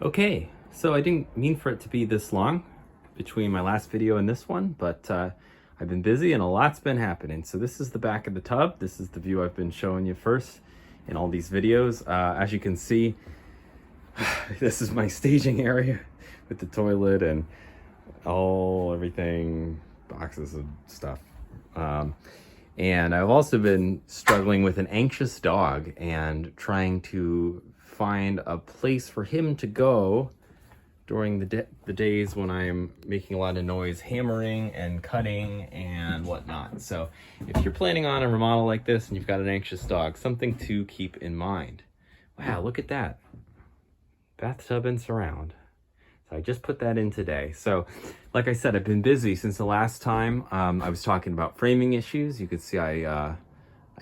Okay, so I didn't mean for it to be this long between my last video and this one, but I've been busy and a lot's been happening. So this is the back of the tub. This is the view I've been showing you first in all these videos. As you can see, this is my staging area with the toilet and everything, boxes of stuff. And I've also been struggling with an anxious dog and trying to find a place for him to go during the days when I'm making a lot of noise, hammering and cutting and whatnot. So if you're planning on a remodel like this and you've got an anxious dog, something to keep in mind. Wow, look at that. Bathtub and surround. So I just put that in today. So like I said, I've been busy since the last time I was talking about framing issues. You could see I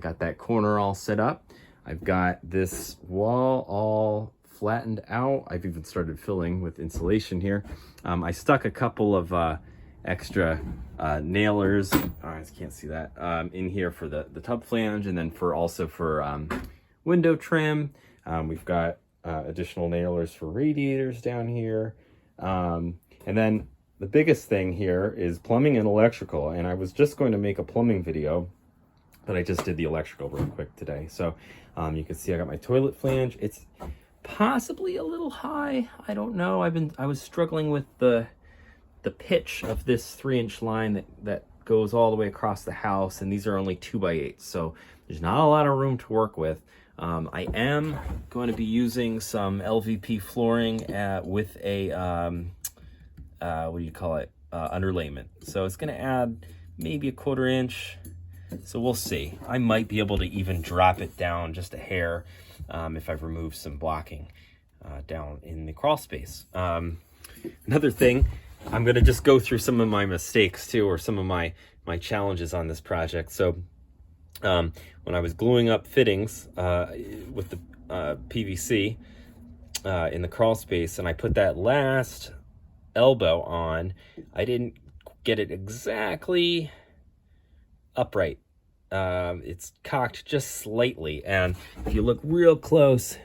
got that corner all set up. I've got this wall all flattened out. I've even started filling with insulation here. I stuck a couple of extra nailers, I can't see that, in here for the tub flange, and then also for window trim. We've got additional nailers for radiators down here. And then the biggest thing here is plumbing and electrical. And I was just going to make a plumbing video, but I just did the electrical real quick today. So you can see I got my toilet flange. It's possibly a little high. I don't know. I was struggling with the pitch of this 3-inch line that goes all the way across the house, and these are only 2x8, so there's not a lot of room to work with. I am going to be using some LVP flooring with a what do you call it, underlayment. So it's going to add maybe a 1/4 inch. So we'll see. I might be able to even drop it down just a hair if I've removed some blocking down in the crawl space. Another thing, I'm going to just go through some of my mistakes too, or some of my challenges on this project. So when I was gluing up fittings with the PVC in the crawl space, and I put that last elbow on, I didn't get it exactly upright. It's cocked just slightly, and if you look real close,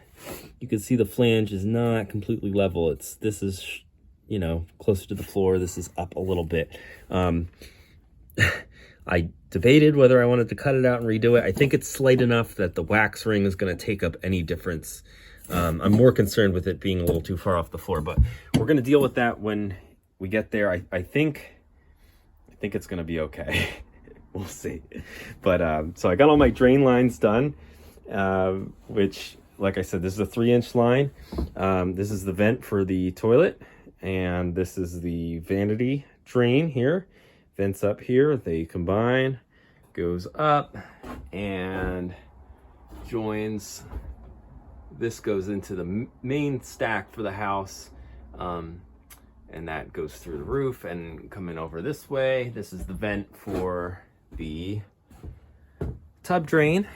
you can see the flange is not completely level. This is, you know, closer to the floor. This is up a little bit. I debated whether I wanted to cut it out and redo it. I think it's slight enough that the wax ring is going to take up any difference. I'm more concerned with it being a little too far off the floor, but we're going to deal with that when we get there. I think it's going to be okay. We'll see. But so I got all my drain lines done, which, like I said, this is a 3-inch line. This is the vent for the toilet, and this is the vanity drain here. Vents up here, they combine, goes up and joins. This goes into the main stack for the house, and that goes through the roof and coming over this way. This is the vent for the tub drain,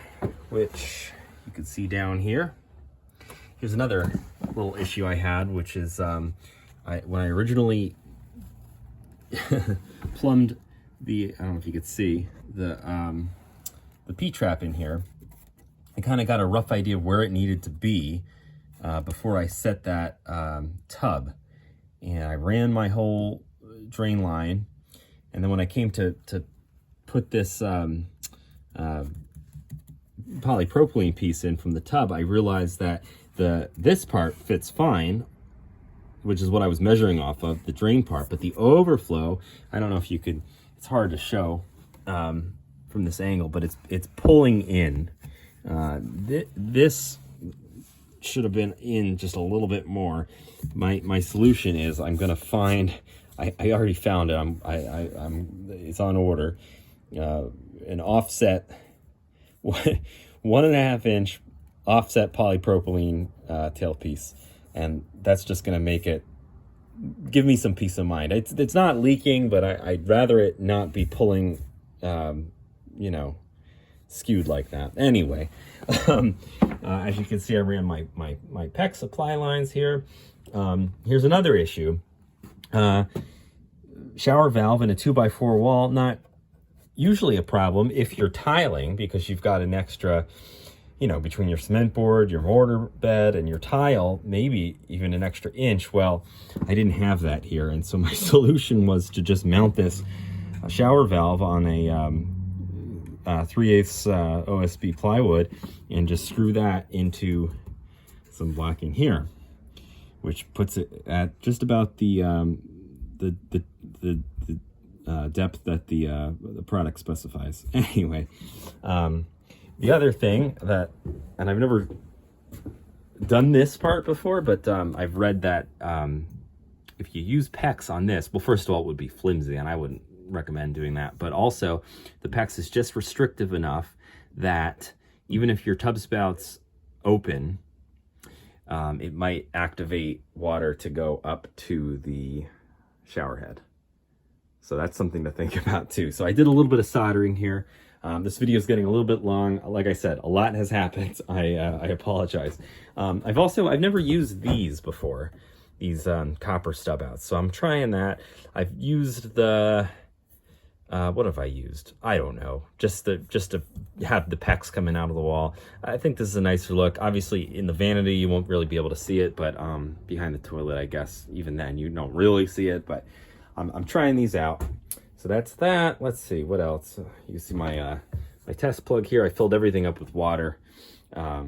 which you can see down here. Here's another little issue I had, which is when I originally plumbed the, I don't know if you could see, the P-trap in here, I kind of got a rough idea of where it needed to be before I set that tub. And I ran my whole drain line, and then when I came to put this polypropylene piece in from the tub, I realized that this part fits fine, which is what I was measuring off of, the drain part, but the overflow, I don't know if you could, it's hard to show from this angle, but it's pulling in. This should have been in just a little bit more. My solution is I'm gonna find, I already found it, it's on order, an offset 1.5 inch offset polypropylene tailpiece, and that's just going to make it, give me some peace of mind. It's not leaking, but I'd rather it not be pulling, you know, skewed like that. Anyway, as you can see, I ran my PEX supply lines here. Here's another issue. Shower valve in a 2x4 wall, not usually a problem if you're tiling, because you've got an extra, you know, between your cement board, your mortar bed, and your tile, maybe even an extra inch. Well, I didn't have that here, and so my solution was to just mount this shower valve on a 3/8 OSB plywood and just screw that into some blocking here, which puts it at just about the depth that the product specifies. Anyway, the other thing that, and I've never done this part before, but I've read that if you use PEX on this, well, first of all, it would be flimsy, and I wouldn't recommend doing that. But also, the PEX is just restrictive enough that even if your tub spout's open, it might activate water to go up to the shower head. So that's something to think about too. So I did a little bit of soldering here. This video is getting a little bit long. Like I said, a lot has happened. I apologize. I've never used these before, these copper stub outs. So I'm trying that. I've used the, what have I used? I don't know. Just to have the PEX coming out of the wall. I think this is a nicer look. Obviously in the vanity, you won't really be able to see it, but behind the toilet, I guess, even then you don't really see it, but I'm trying these out. So that's that. Let's see, what else? You see my my test plug here. I filled everything up with water. I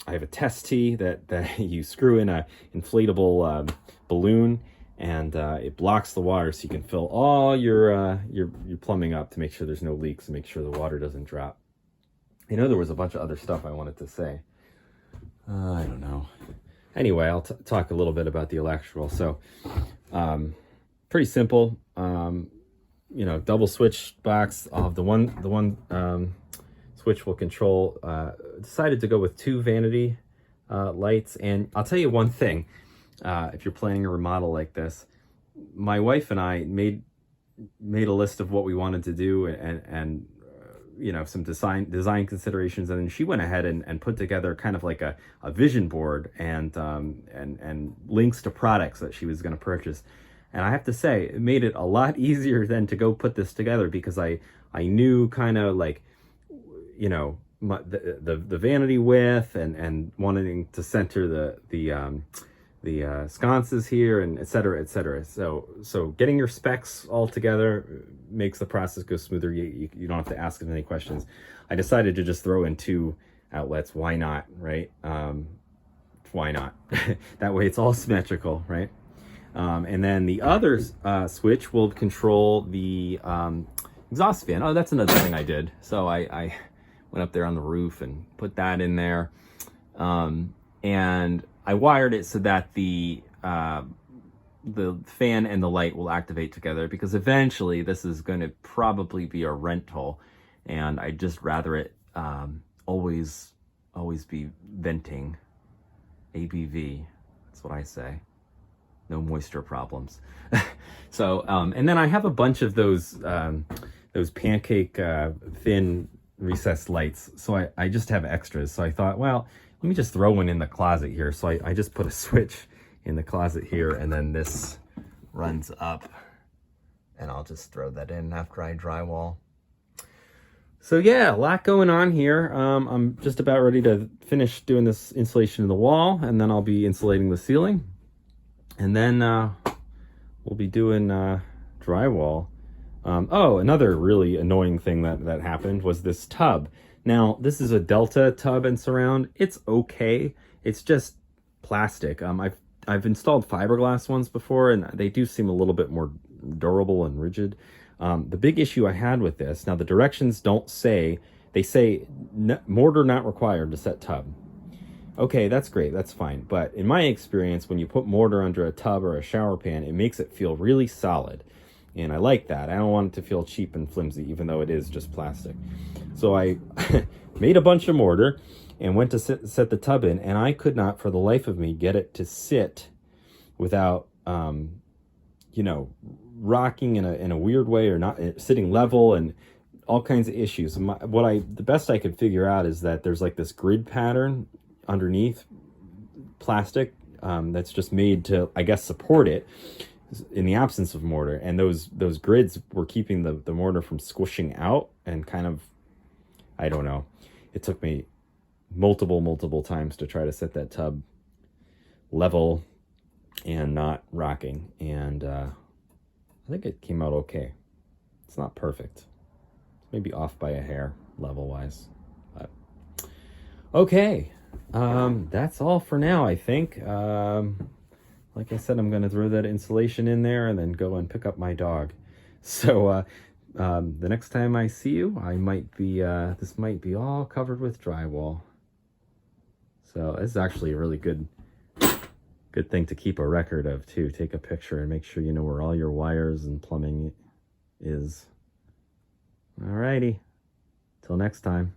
have a test tee that you screw in a inflatable balloon, and it blocks the water, so you can fill all your plumbing up to make sure there's no leaks and make sure the water doesn't drop. I know there was a bunch of other stuff I wanted to say. I don't know. Anyway, I'll talk a little bit about the electrical. So, pretty simple. You know, double switch box. I'll have the one switch will control. Decided to go with 2 vanity lights, and I'll tell you one thing. If you're planning a remodel like this, my wife and I made a list of what we wanted to do, and you know, some design considerations, and then she went ahead and put together kind of like a vision board and links to products that she was going to purchase. And I have to say, it made it a lot easier than to go put this together, because I knew kind of like, you know, the vanity width and wanting to center the sconces here, and et cetera, et cetera. So getting your specs all together makes the process go smoother. You don't have to ask them any questions. I decided to just throw in 2 outlets. Why not, right? Why not? That way it's all symmetrical, right? And then the other switch will control the exhaust fan. Oh, that's another thing I did. So I went up there on the roof and put that in there. And I wired it so that the fan and the light will activate together, because eventually this is going to probably be a rental, and I'd just rather it always be venting. ABV, that's what I say. No moisture problems. So, and then I have a bunch of those pancake thin recessed lights. So I just have extras. So I thought, well, let me just throw one in the closet here. So I just put a switch in the closet here, and then this runs up, and I'll just throw that in after I drywall. So yeah, a lot going on here. I'm just about ready to finish doing this insulation in the wall, and then I'll be insulating the ceiling. And then we'll be doing drywall. Oh, another really annoying thing that happened was this tub. Now, this is a Delta tub and surround. It's okay. It's just plastic. I've installed fiberglass ones before, and they do seem a little bit more durable and rigid. The big issue I had with this, now the directions don't say, they say mortar not required to set tub. Okay, that's great, that's fine. But in my experience, when you put mortar under a tub or a shower pan, it makes it feel really solid. And I like that. I don't want it to feel cheap and flimsy, even though it is just plastic. So I made a bunch of mortar and went to set the tub in, and I could not, for the life of me, get it to sit without, you know, rocking in a weird way, or not sitting level, and all kinds of issues. The best I could figure out is that there's like this grid pattern underneath plastic that's just made to, I guess, support it in the absence of mortar, and those grids were keeping the mortar from squishing out, and kind of, I don't know, it took me multiple times to try to set that tub level and not rocking, and I think it came out okay. It's not perfect. It's maybe off by a hair level wise, but okay. That's all for now, I think. Like I said, I'm going to throw that insulation in there and then go and pick up my dog. So the next time I see you, I might be this might be all covered with drywall. So this is actually a really good thing to keep a record of too. Take a picture and make sure you know where all your wires and plumbing is. Alrighty, till next time.